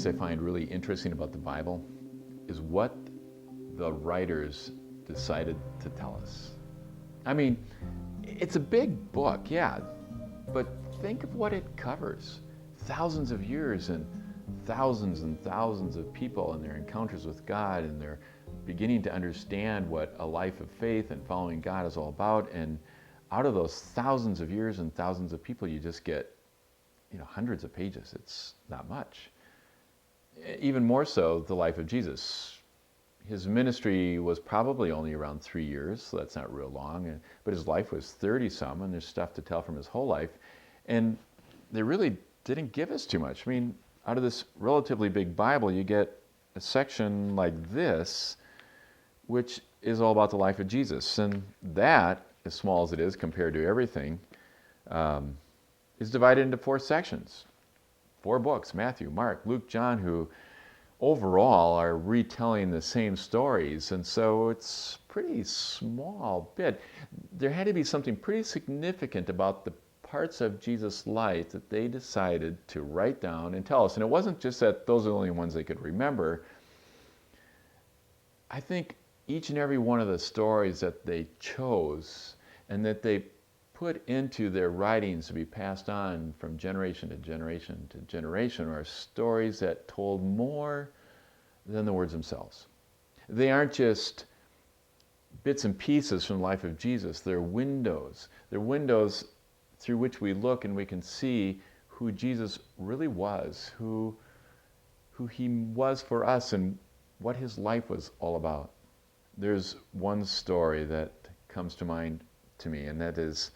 things I find really interesting about the Bible is what the writers decided to tell us. I mean, it's a big book, yeah, but think of what it covers. Thousands of years and thousands of people and their encounters with God, and they're beginning to understand what a life of faith and following God is all about. And out of those thousands of years and thousands of people, you just get, hundreds of pages. It's not much. Even more so, the life of Jesus. His ministry was probably only around 3 years, so that's not real long, but his life was 30 some, and there's stuff to tell from his whole life. And they really didn't give us too much. I mean, out of this relatively big Bible, you get a section like this, which is all about the life of Jesus. And that, as small as it is compared to everything, is divided into 4 sections. 4 books, Matthew, Mark, Luke, John, who overall are retelling the same stories. And so it's a pretty small bit. There had to be something pretty significant about the parts of Jesus' life that they decided to write down and tell us. And it wasn't just that those are the only ones they could remember. I think each and every one of the stories that they chose and that they put into their writings to be passed on from generation to generation to generation are stories that told more than the words themselves. They aren't just bits and pieces from the life of Jesus. They're windows. They're windows through which we look and we can see who Jesus really was, who he was for us and what his life was all about. There's one story that comes to mind to me, and that is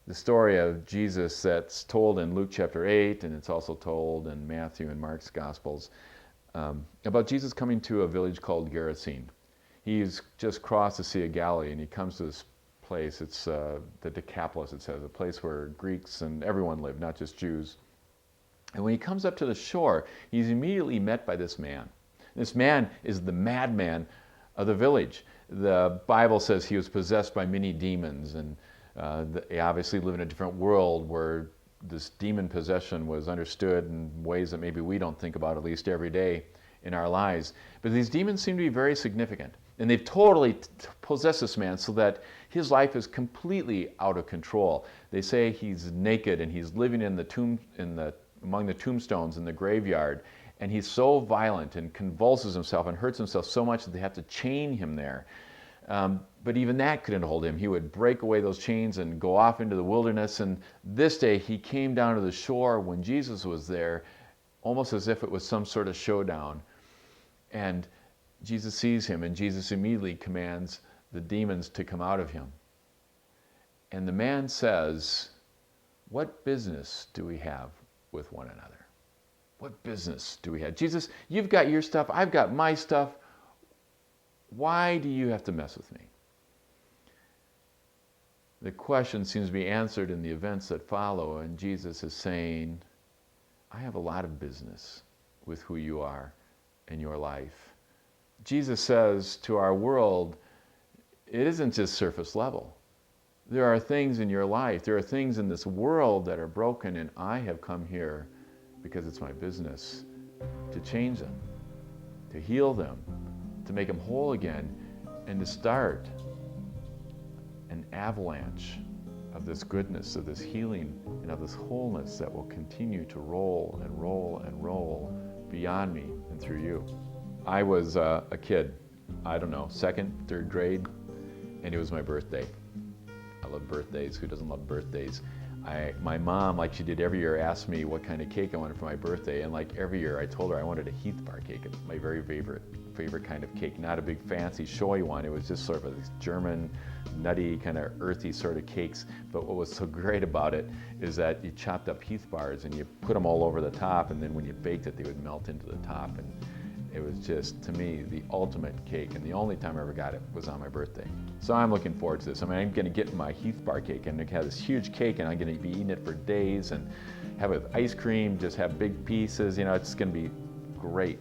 the story of Jesus that's told in Luke chapter 8, and it's also told in Matthew and Mark's Gospels, about Jesus coming to a village called Gerasene. He's just crossed the Sea of Galilee, and he comes to this place. It's the Decapolis, it says, a place where Greeks and everyone lived, not just Jews. And when he comes up to the shore, he's immediately met by this man. This man is the madman of the village. The Bible says he was possessed by many demons, and they obviously live in a different world where this demon possession was understood in ways that maybe we don't think about, at least every day in our lives. But these demons seem to be very significant. And they've totally possessed this man so that his life is completely out of control. They say he's naked and he's living in the tomb, among the tombstones in the graveyard. And he's so violent and convulses himself and hurts himself so much that they have to chain him there. But even that couldn't hold him. He would break away those chains and go off into the wilderness. And this day he came down to the shore when Jesus was there, almost as if it was some sort of showdown. And Jesus sees him, and Jesus immediately commands the demons to come out of him. And the man says, "What business do we have with one another? What business do we have? Jesus, you've got your stuff, I've got my stuff. Why do you have to mess with me?" The question seems to be answered in the events that follow, and Jesus is saying, I have a lot of business with who you are in your life. Jesus says to our world, it isn't just surface level. There are things in your life, there are things in this world that are broken, and I have come here because it's my business to change them, to heal them, to make them whole again, and to start an avalanche of this goodness, of this healing, and of this wholeness that will continue to roll and roll and roll beyond me and through you. I was a kid, I don't know, 2nd, 3rd grade, and it was my birthday. I love birthdays. Who doesn't love birthdays? My mom, like she did every year, asked me what kind of cake I wanted for my birthday, and like every year I told her I wanted a Heath bar cake. It's my very favorite kind of cake, not a big fancy showy one. It was just sort of a German, nutty, kind of earthy sort of cakes. But what was so great about it is that you chopped up Heath bars and you put them all over the top, and then when you baked it, they would melt into the top. And it was just, to me, the ultimate cake, and the only time I ever got it was on my birthday. So I'm looking forward to this. I mean, I'm going to get my Heath bar cake, and I have this huge cake, and I'm going to be eating it for days, and have it with ice cream, just have big pieces. You know, it's going to be great.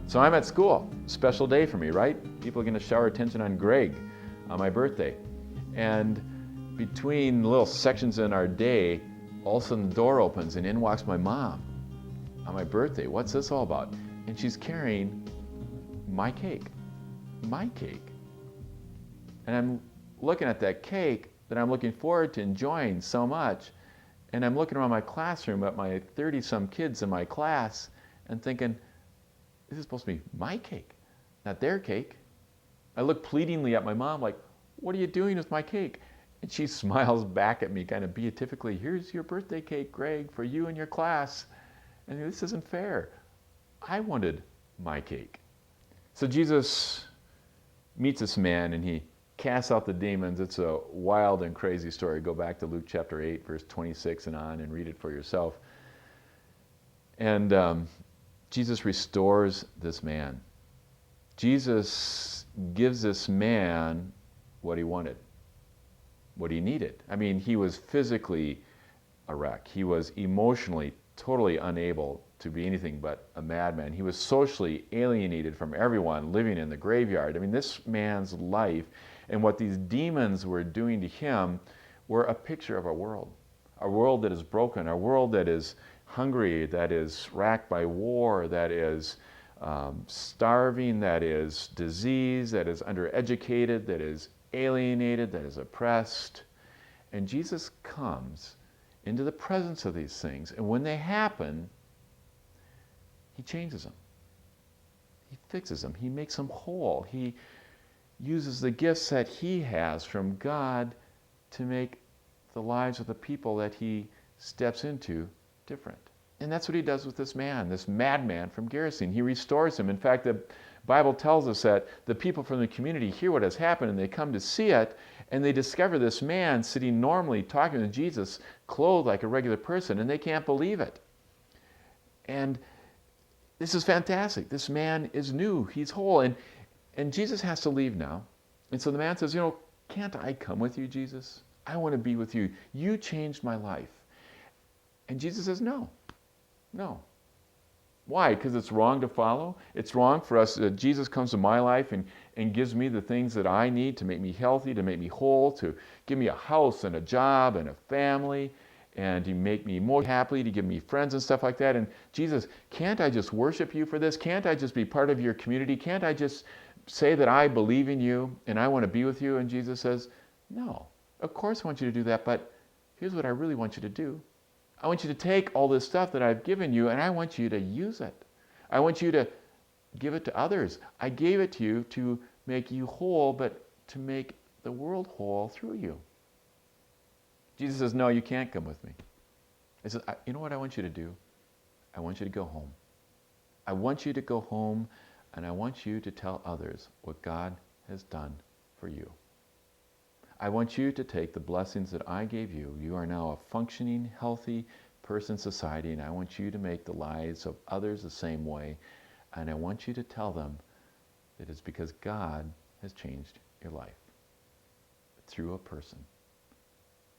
So I'm at school. Special day for me, right? People are going to shower attention on Greg on my birthday. And between little sections in our day, all of a sudden the door opens, and in walks my mom. on my birthday? What's this all about? And she's carrying my cake. My cake. And I'm looking at that cake that I'm looking forward to enjoying so much. And I'm looking around my classroom at my 30-some kids in my class and thinking, this is supposed to be my cake, not their cake. I look pleadingly at my mom like, what are you doing with my cake? And she smiles back at me kind of beatifically, here's your birthday cake, Greg, for you and your class. And this isn't fair. I wanted my cake. So Jesus meets this man and he casts out the demons. It's a wild and crazy story. Go back to Luke chapter 8, verse 26 and on and read it for yourself. And Jesus restores this man. Jesus gives this man what he wanted, what he needed. I mean, he was physically a wreck. He was emotionally totally unable to be anything but a madman. He was socially alienated from everyone, living in the graveyard. I mean, this man's life and what these demons were doing to him were a picture of a world that is broken, a world that is hungry, that is racked by war, that is starving, that is diseased, that is undereducated, that is alienated, that is oppressed. And Jesus comes into the presence of these things, and when they happen, he changes them. He fixes them. He makes them whole. He uses the gifts that he has from God to make the lives of the people that he steps into different. And that's what he does with this man, this madman from Gerasene. He restores him. In fact, the Bible tells us that the people from the community hear what has happened and they come to see it, and they discover this man sitting normally talking to Jesus, clothed like a regular person, and they can't believe it. And this is fantastic. This man is new. He's whole. And Jesus has to leave now. And so the man says, can't I come with you, Jesus? I want to be with you. You changed my life. And Jesus says, no. Why? Because it's wrong to follow? It's wrong for us that Jesus comes to my life and gives me the things that I need to make me healthy, to make me whole, to give me a house and a job and a family, and to make me more happy, to give me friends and stuff like that. And Jesus, can't I just worship you for this? Can't I just be part of your community? Can't I just say that I believe in you and I want to be with you? And Jesus says, no, of course I want you to do that, but here's what I really want you to do. I want you to take all this stuff that I've given you and I want you to use it. I want you to give it to others. I gave it to you to make you whole, but to make the world whole through you. Jesus says, no, you can't come with me. He says, you know what I want you to do? I want you to go home. I want you to go home, and I want you to tell others what God has done for you. I want you to take the blessings that I gave you. You are now a functioning, healthy person in society, and I want you to make the lives of others the same way. And I want you to tell them that it's because God has changed your life through a person,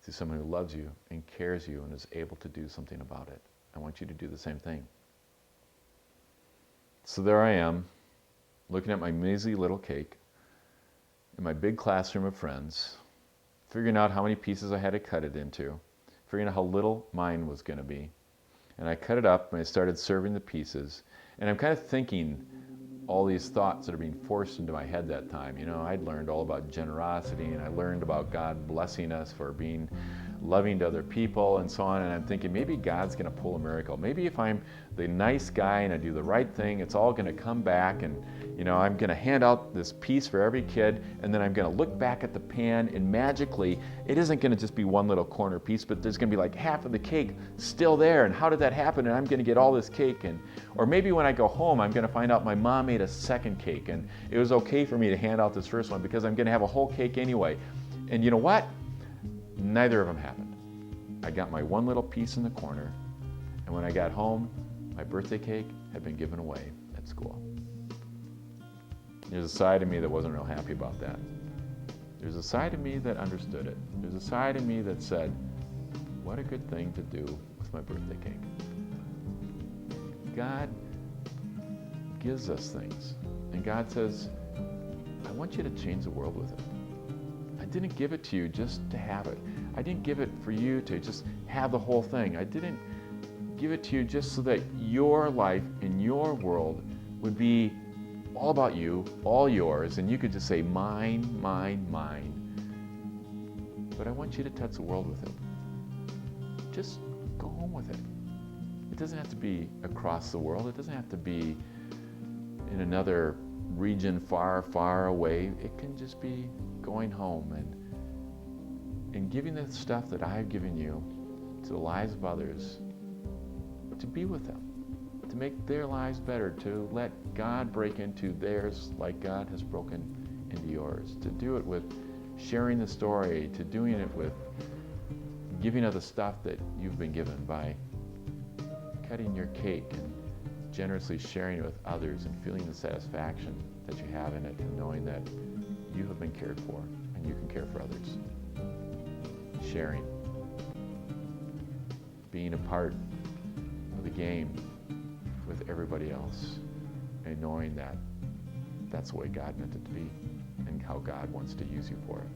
through someone who loves you and cares you and is able to do something about it. I want you to do the same thing. So there I am, looking at my measly little cake in my big classroom of friends, figuring out how many pieces I had to cut it into, figuring out how little mine was going to be. And I cut it up and I started serving the pieces. And I'm kind of thinking all these thoughts that are being forced into my head that time. I'd learned all about generosity, and I learned about God blessing us for being loving to other people and so on. And I'm thinking, maybe God's going to pull a miracle. Maybe if I'm the nice guy and I do the right thing, it's all going to come back, and I'm going to hand out this piece for every kid, and then I'm going to look back at the pan, and magically it isn't going to just be one little corner piece, but there's going to be like half of the cake still there. And how did that happen? And I'm going to get all this cake. Or maybe when I go home, I'm going to find out my mom made a second cake, and it was okay for me to hand out this first one because I'm going to have a whole cake anyway. And you know what? Neither of them happened. I got my one little piece in the corner, and when I got home, my birthday cake had been given away at school. There's a side of me that wasn't real happy about that. There's a side of me that understood it. There's a side of me that said, what a good thing to do with my birthday cake. God gives us things, and God says, I want you to change the world with it. I didn't give it to you just to have it. I didn't give it for you to just have the whole thing. I didn't give it to you just so that your life in your world would be all about you, all yours, and you could just say, mine, mine, mine. But I want you to touch the world with it. Just go home with it. It doesn't have to be across the world. It doesn't have to be in another region far, far away. It can just be going home and giving the stuff that I've given you to the lives of others, to be with them, to make their lives better, to let God break into theirs like God has broken into yours, to do it with sharing the story, to doing it with giving of the stuff that you've been given by cutting your cake and generously sharing it with others and feeling the satisfaction that you have in it and knowing that you have been cared for and you can care for others. Sharing. Being a part of the game with everybody else and knowing that that's the way God meant it to be and how God wants to use you for it.